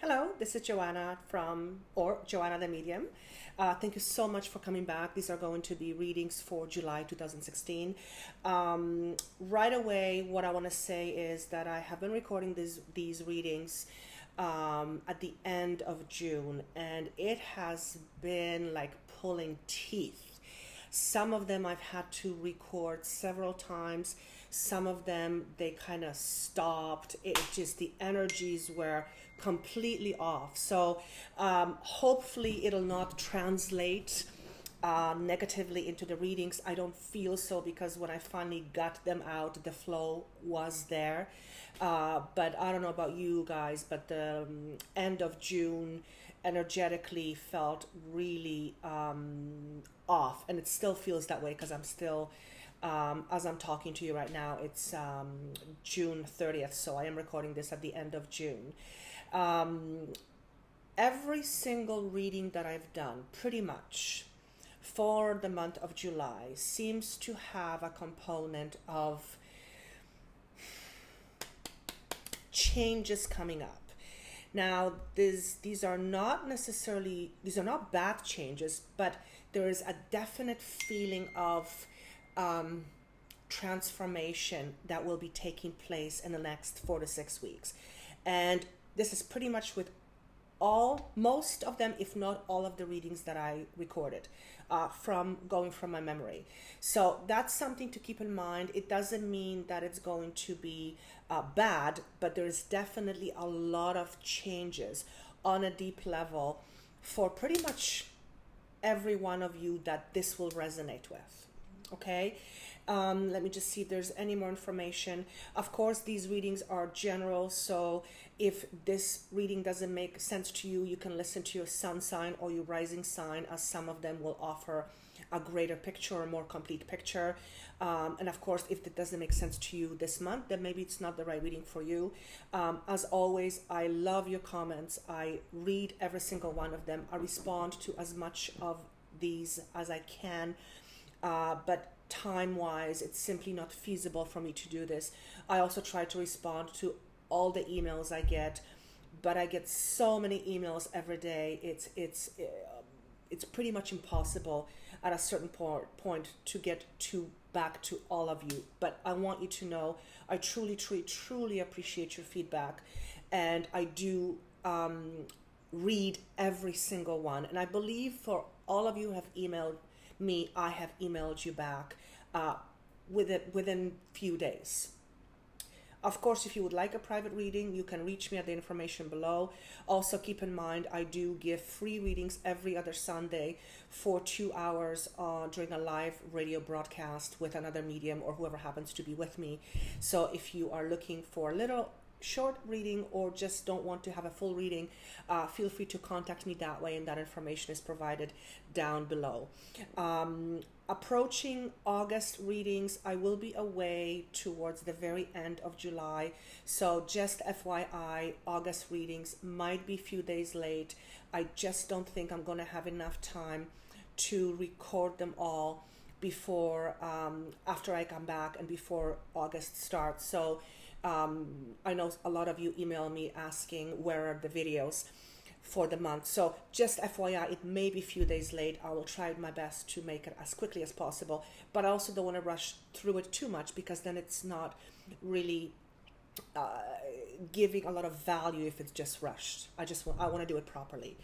Hello, this is Joanna Joanna the Medium. Thank you so much for coming back. These are going to be readings for July 2016. Right away, what I want to say is that I have been recording these readings at the end of June, and it has been like pulling teeth. Some of them I've had to record several times. Some of them they kind of stopped. It just the energies were completely off. So hopefully it'll not translate negatively into the readings. I don't feel so because when I finally got them out, the flow was there. But I don't know about you guys, but the end of June energetically felt really off, and it still feels that way because I'm still as I'm talking to you right now, it's June 30th, so I am recording this at the end of June. Every single reading that I've done, pretty much, for the month of July seems to have a component of changes coming up. Now, these are not bad changes, but there is a definite feeling of transformation that will be taking place in the next 4 to 6 weeks. And this is pretty much with most of them, if not all of the readings that I recorded from my memory. So that's something to keep in mind. It doesn't mean that it's going to be bad, but there's definitely a lot of changes on a deep level for pretty much every one of you that this will resonate with. Okay, let me just see if there's any more information. Of course, these readings are general, so if this reading doesn't make sense to you, you can listen to your sun sign or your rising sign, as some of them will offer a greater picture, a more complete picture. And of course, if it doesn't make sense to you this month, then maybe it's not the right reading for you. As always, I love your comments. I read every single one of them. I respond to as much of these as I can. But time-wise, it's simply not feasible for me to do this. I also try to respond to all the emails I get, but I get so many emails every day. It's pretty much impossible at a certain point to get back to all of you. But I want you to know I truly appreciate your feedback, and I do read every single one. And I believe for all of you who have emailed me, I have emailed you back within few days. Of course, if you would like a private reading, you can reach me at the information below. Also, keep in mind, I do give free readings every other Sunday for 2 hours during a live radio broadcast with another medium or whoever happens to be with me. So if you are looking for a little short reading or just don't want to have a full reading, feel free to contact me that way, and that information is provided down below. Approaching August readings, I will be away towards the very end of July, so just FYI, August readings might be a few days late. I just don't think I'm going to have enough time to record them all before after I come back and before August starts. So I know a lot of you email me asking where are the videos for the month. So just FYI, it may be a few days late. I will try my best to make it as quickly as possible, but I also don't want to rush through it too much, because then it's not really giving a lot of value if it's just rushed. I want to do it properly.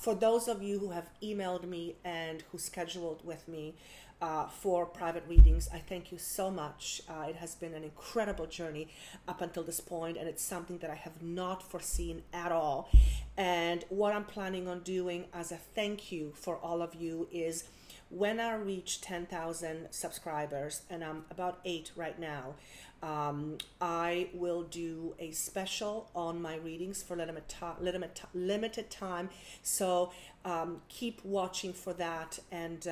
For those of you who have emailed me and who scheduled with me for private readings, I thank you so much. It has been an incredible journey up until this point, and it's something that I have not foreseen at all. And what I'm planning on doing as a thank you for all of you is, when I reach 10,000 subscribers, and I'm about 8 right now, I will do a special on my readings for limited time. So keep watching for that, and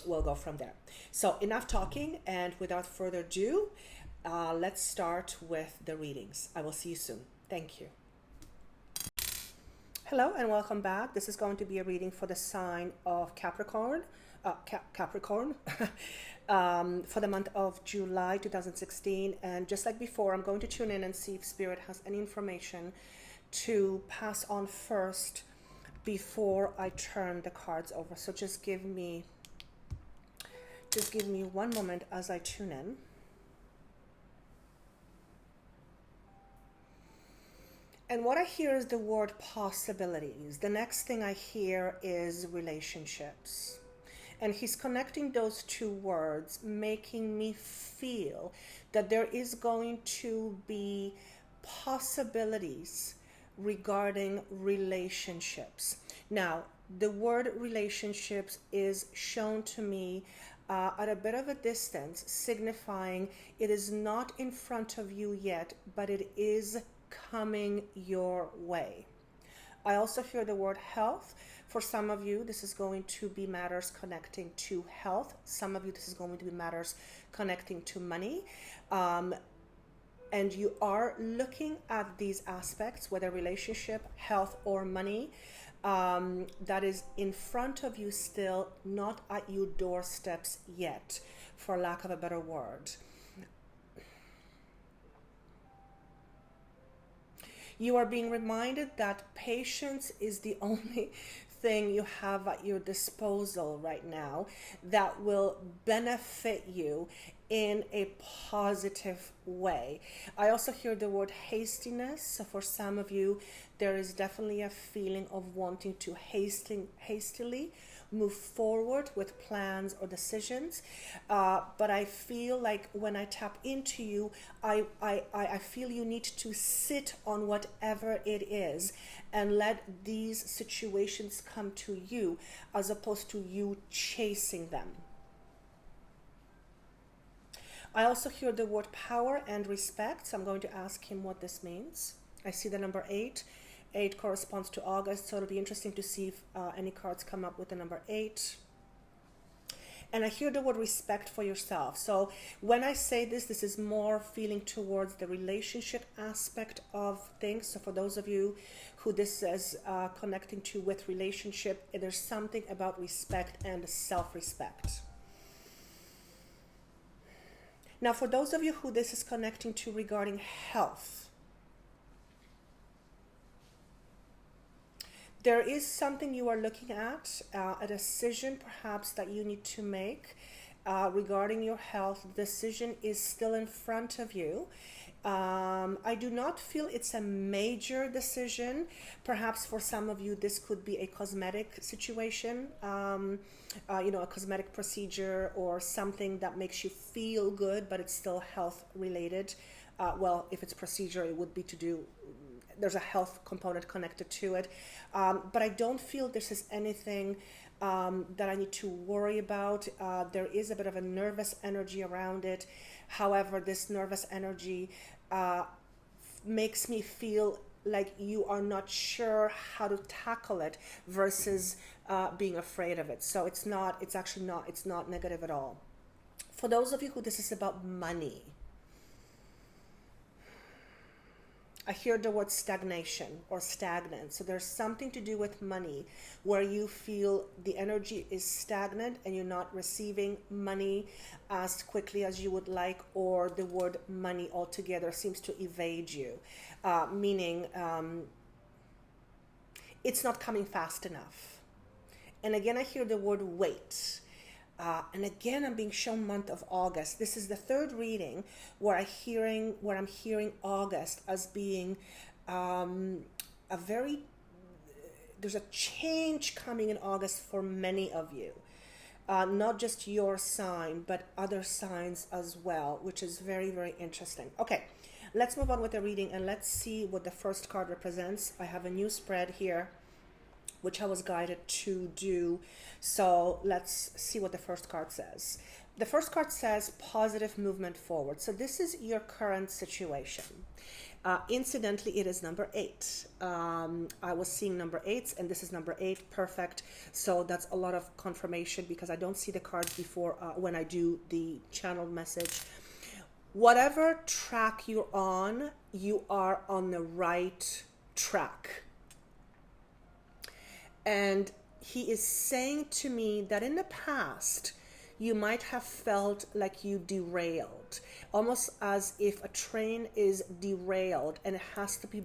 we'll go from there. So enough talking, and without further ado, let's start with the readings. I will see you soon. Thank you. Hello and welcome back. This is going to be a reading for the sign of Capricorn. For the month of July 2016. And just like before, I'm going to tune in and see if Spirit has any information to pass on first before I turn the cards over. So just give me 1 moment as I tune in. And what I hear is the word possibilities. The next thing I hear is relationships. And he's connecting those two words, making me feel that there is going to be possibilities regarding relationships. Now, the word relationships is shown to me at a bit of a distance, signifying it is not in front of you yet, but it is coming your way. I also hear the word health. For some of you, this is going to be matters connecting to health. Some of you, this is going to be matters connecting to money. And you are looking at these aspects, whether relationship, health, or money, that is in front of you still, not at your doorsteps yet, for lack of a better word. You are being reminded that patience is the only thing you have at your disposal right now that will benefit you in a positive way. I also hear the word hastiness. So for some of you, there is definitely a feeling of wanting to hastily move forward with plans or decisions. But I feel like when I tap into you, I feel you need to sit on whatever it is and let these situations come to you as opposed to you chasing them. I also hear the word power and respect. So I'm going to ask him what this means. I see the number 8. 8 corresponds to August, so it'll be interesting to see if any cards come up with the number 8. And I hear the word respect for yourself. So when I say this is more feeling towards the relationship aspect of things. So for those of you who this is connecting to with relationship, there's something about respect and self-respect. Now, for those of you who this is connecting to regarding health, there is something you are looking at, a decision perhaps that you need to make regarding your health. The decision is still in front of you. I do not feel it's a major decision. Perhaps for some of you, this could be a cosmetic situation, a cosmetic procedure or something that makes you feel good, but it's still health related. Well, if it's procedure, it would be there's a health component connected to it. But I don't feel this is anything that I need to worry about. There is a bit of a nervous energy around it. However, this nervous energy makes me feel like you are not sure how to tackle it versus being afraid of it. So it's not negative at all. For those of you who this is about money, I hear the word stagnation or stagnant. So there's something to do with money where you feel the energy is stagnant and you're not receiving money as quickly as you would like, or the word money altogether seems to evade you, meaning it's not coming fast enough. And again, I hear the word wait. And again, I'm being shown month of August. This is the third reading where I'm hearing August as being there's a change coming in August for many of you. Not just your sign, but other signs as well, which is very, very interesting. Okay, let's move on with the reading and let's see what the first card represents. I have a new spread here, which I was guided to do. So let's see what the first card says. The first card says positive movement forward. So this is your current situation. Incidentally, it is number 8. I was seeing number 8s and this is number 8. Perfect. So that's a lot of confirmation because I don't see the cards before when I do the channel message. Whatever track you're on, you are on the right track. And he is saying to me that in the past, you might have felt like you derailed, almost as if a train is derailed and it has to be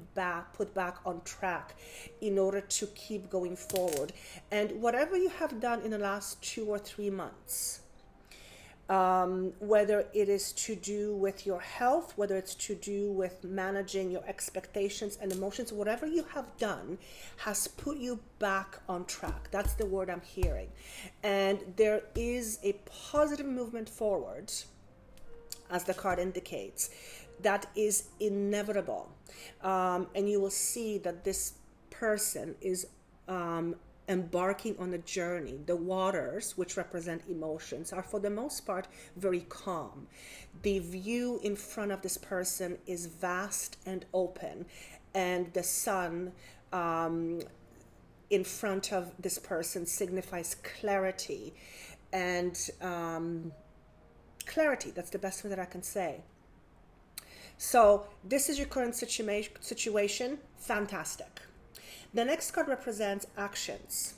put back on track in order to keep going forward. And whatever you have done in the last 2 or 3 months, whether it is to do with your health, whether it's to do with managing your expectations and emotions, whatever you have done has put you back on track. That's the word I'm hearing. And there is a positive movement forward, as the card indicates, that is inevitable. And you will see that this person is embarking on a journey. The waters, which represent emotions, are for the most part very calm. The view in front of this person is vast and open, and the sun in front of this person signifies clarity. And clarity, that's the best thing that I can say. So this is your current situation. Fantastic. The next card represents actions.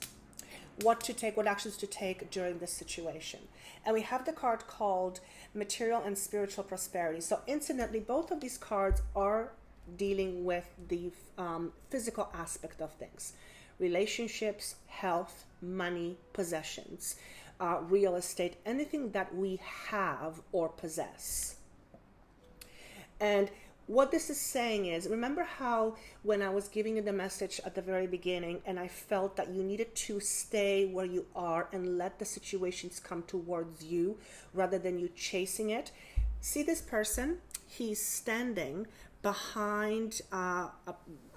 What actions to take during this situation. And we have the card called Material and Spiritual Prosperity. So incidentally, both of these cards are dealing with the physical aspect of things. Relationships, health, money, possessions, real estate, anything that we have or possess. And what this is saying is, remember how when I was giving you the message at the very beginning and I felt that you needed to stay where you are and let the situations come towards you rather than you chasing it? See this person? He's standing behind, I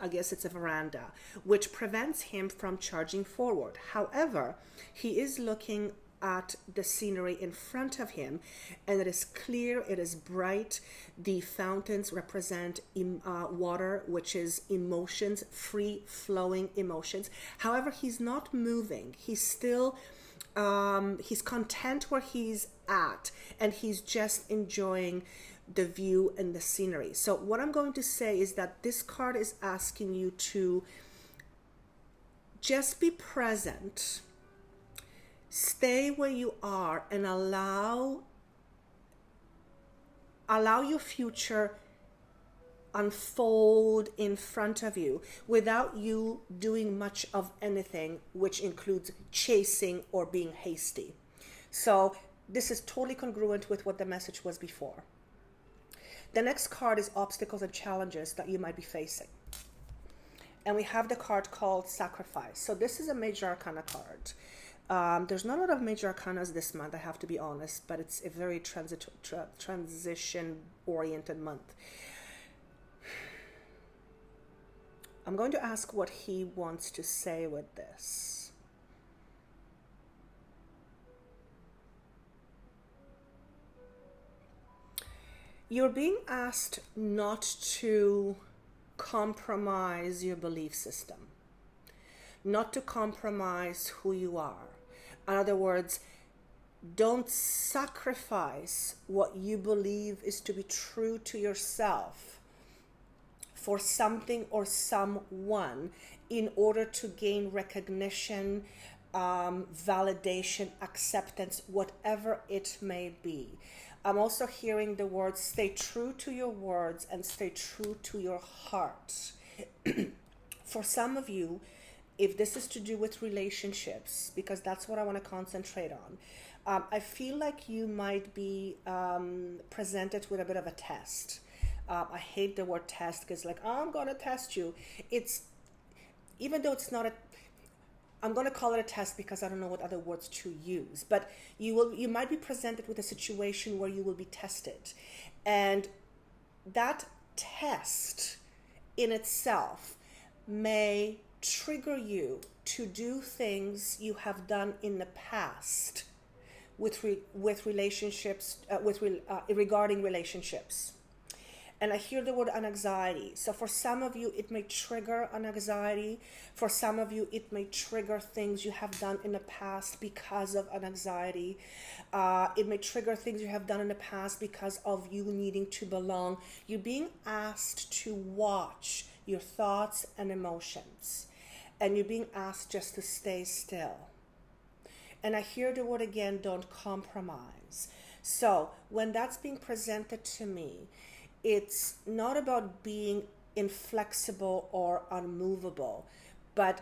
guess it's a veranda, which prevents him from charging forward. However, he is looking at the scenery in front of him, and it is clear, it is bright. The fountains represent water, which is emotions, free flowing emotions. However, he's not moving. He's still he's content where he's at, and he's just enjoying the view and the scenery. So what I'm going to say is that this card is asking you to just be present. Stay where you are and allow your future unfold in front of you without you doing much of anything, which includes chasing or being hasty. So this is totally congruent with what the message was before. The next card is obstacles and challenges that you might be facing. And we have the card called Sacrifice. So this is a major arcana card. There's not a lot of major arcanas this month, I have to be honest, but it's a very transition-oriented month. I'm going to ask what he wants to say with this. You're being asked not to compromise your belief system, not to compromise who you are. In other words, don't sacrifice what you believe is to be true to yourself for something or someone in order to gain recognition, validation, acceptance, whatever it may be. I'm also hearing the words, stay true to your words and stay true to your heart. For some of you, if this is to do with relationships, because that's what I want to concentrate on, I feel like you might be presented with a bit of a test. I hate the word test because I'm going to test you. Even though it's not I'm going to call it a test because I don't know what other words to use. But you might be presented with a situation where you will be tested. And that test in itself may trigger you to do things you have done in the past with relationships, regarding relationships. And I hear the word an anxiety. So for some of you, it may trigger an anxiety. For some of you, it may trigger things you have done in the past because of an anxiety. It may trigger things you have done in the past because of you needing to belong. You're being asked to watch your thoughts and emotions. And you're being asked just to stay still. And I hear the word again, don't compromise. So when that's being presented to me, it's not about being inflexible or unmovable, but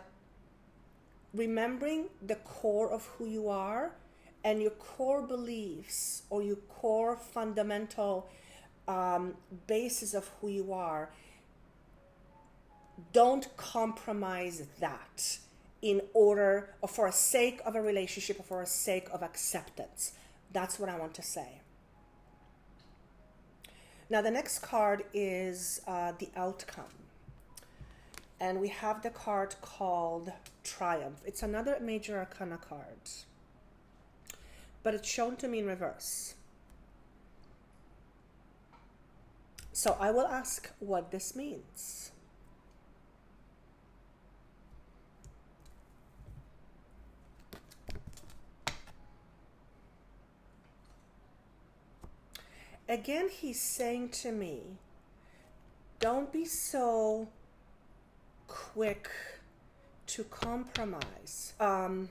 remembering the core of who you are and your core beliefs or your core fundamental basis of who you are. Don't compromise that in order or for a sake of a relationship or for a sake of acceptance. That's what I want to say. Now the next card is the outcome. And we have the card called Triumph. It's another major arcana card, but it's shown to me in reverse. So I will ask what this means. Again, he's saying to me, don't be so quick to compromise. Now,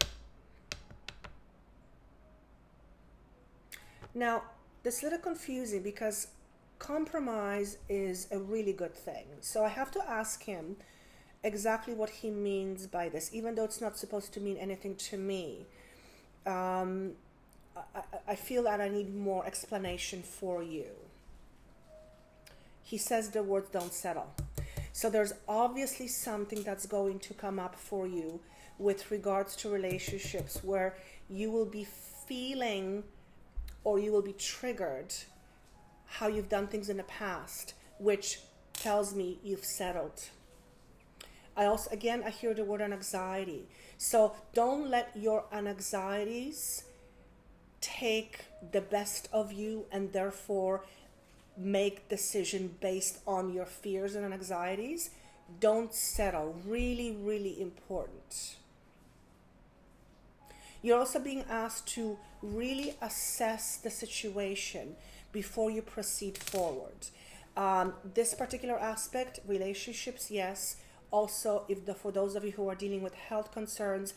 this is a little confusing because compromise is a really good thing. So I have to ask him exactly what he means by this, even though it's not supposed to mean anything to me. I feel that I need more explanation for you. He says the words don't settle. So there's obviously something that's going to come up for you with regards to relationships where you will be feeling or you will be triggered how you've done things in the past, which tells me you've settled. I hear the word anxiety. So don't let your anxieties take the best of you and therefore make decision based on your fears and anxieties. Don't settle. Really, really important. You're also being asked to really assess the situation before you proceed forward. This particular aspect, relationships, yes. Also, for those of you who are dealing with health concerns,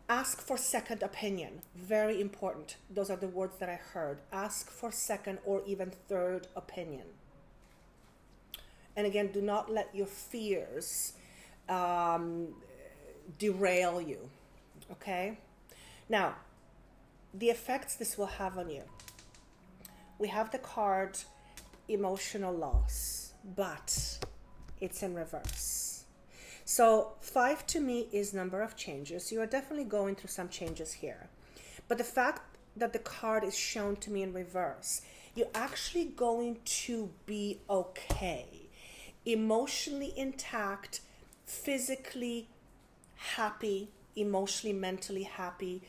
ask for second opinion. Very important. Those are the words that I heard. Ask for second or even third opinion. And again, do not let your fears derail you. Okay? Now, the effects this will have on you. We have the card emotional loss, but it's in reverse. So 5 to me is number of changes. You are definitely going through some changes here. But the fact that the card is shown to me in reverse, you're actually going to be okay. Emotionally intact, physically happy, emotionally, mentally happy.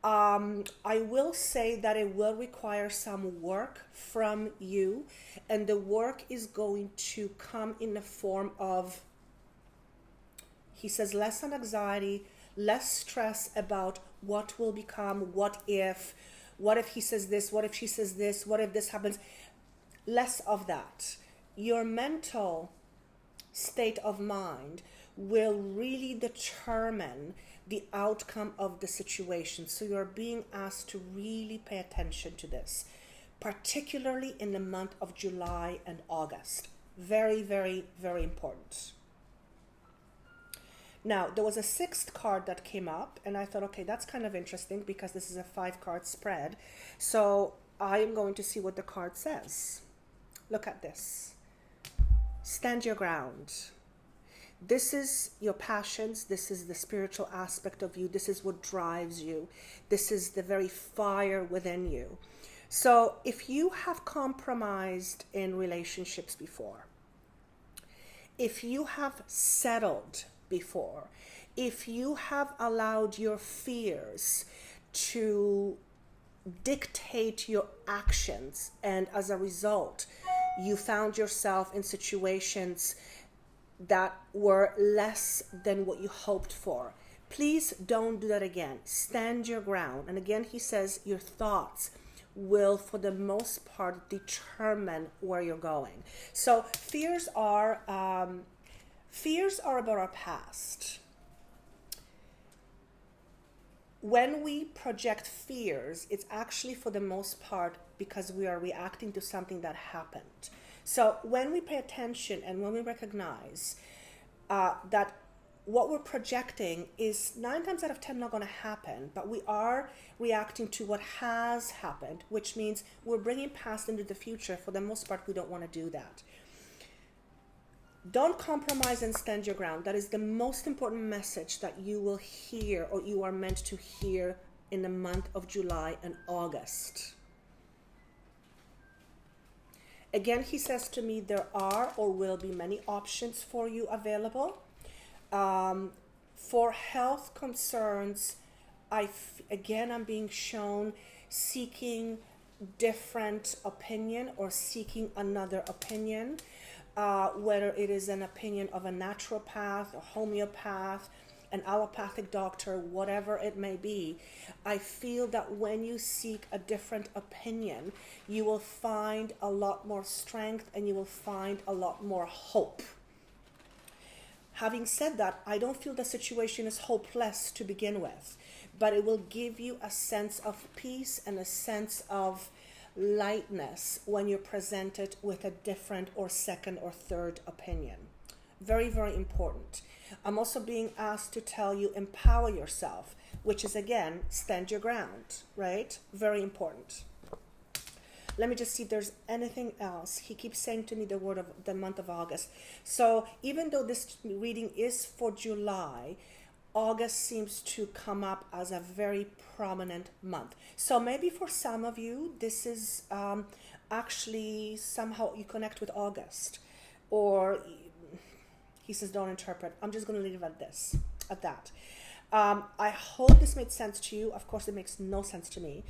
I will say that it will require some work from you, and the work is going to come in the form of, he says, less anxiety, less stress about what will become, what if he says this, what if she says this, what if this happens, less of that. Your mental state of mind will really determine the outcome of the situation. So you're being asked to really pay attention to this, particularly in the month of July and August. Very, very, very important. Now, there was a 6th card that came up, and I thought, okay, that's kind of interesting because this is a 5-card spread. So I am going to see what the card says. Look at this. Stand your ground. This is your passions. This is the spiritual aspect of you. This is what drives you. This is the very fire within you. So if you have compromised in relationships before, if you have settled before, if you have allowed your fears to dictate your actions, and as a result, you found yourself in situations that were less than what you hoped for, please don't do that again. Stand your ground. And again, he says your thoughts will, for the most part, determine where you're going. So fears are about our past. when we project fears, it's actually for the most part because we are reacting to something that happened. So when we pay attention and when we recognize that what we're projecting is 9 times out of 10 not going to happen, but we are reacting to what has happened, which means we're bringing past into the future. For the most part, we don't want to do that. Don't compromise and stand your ground. That is the most important message that you will hear, or you are meant to hear, in the month of July and August. Again, he says to me, there are or will be many options for you available. For health concerns, I'm being shown seeking different opinion or seeking another opinion. Whether it is an opinion of a naturopath, a homeopath, an allopathic doctor, whatever it may be, I feel that when you seek a different opinion, you will find a lot more strength and you will find a lot more hope. Having said that, I don't feel the situation is hopeless to begin with, but it will give you a sense of peace and a sense of lightness when you're presented with a different or second or third opinion. Very, very important. I'm also being asked to tell you, empower yourself, which is, again, stand your ground, right? Very important. Let me just see if there's anything else. He keeps saying to me the word of the month of August. So even though this reading is for July, August seems to come up as a very prominent month. So maybe for some of you, this is actually somehow you connect with August. Or he says, don't interpret. I'm just going to leave it at that. I hope this made sense to you. Of course, it makes no sense to me.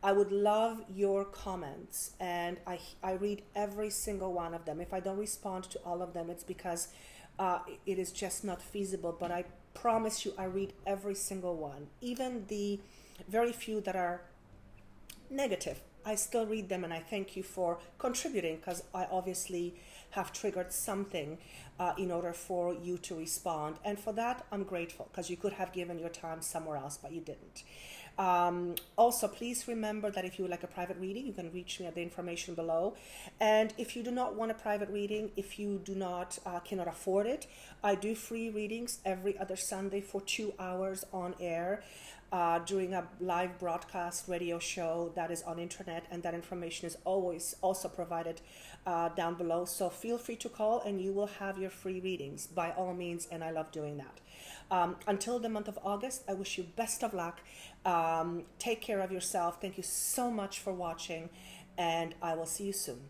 I would love your comments, and I read every single one of them. If I don't respond to all of them, it's because it is just not feasible, but I promise you I read every single one. Even the very few that are negative, I still read them, and I thank you for contributing, because I obviously have triggered something in order for you to respond. And for that, I'm grateful, because you could have given your time somewhere else, but you didn't. Also, please remember that if you would like a private reading, you can reach me at the information below. And if you do not want a private reading, if you do not cannot afford it, I do free readings every other Sunday for 2 hours on air during a live broadcast radio show that is on internet, and that information is always also provided down below. So feel free to call and you will have your free readings by all means, and I love doing that. Until the month of August, I wish you best of luck. Take care of yourself. Thank you so much for watching, and I will see you soon.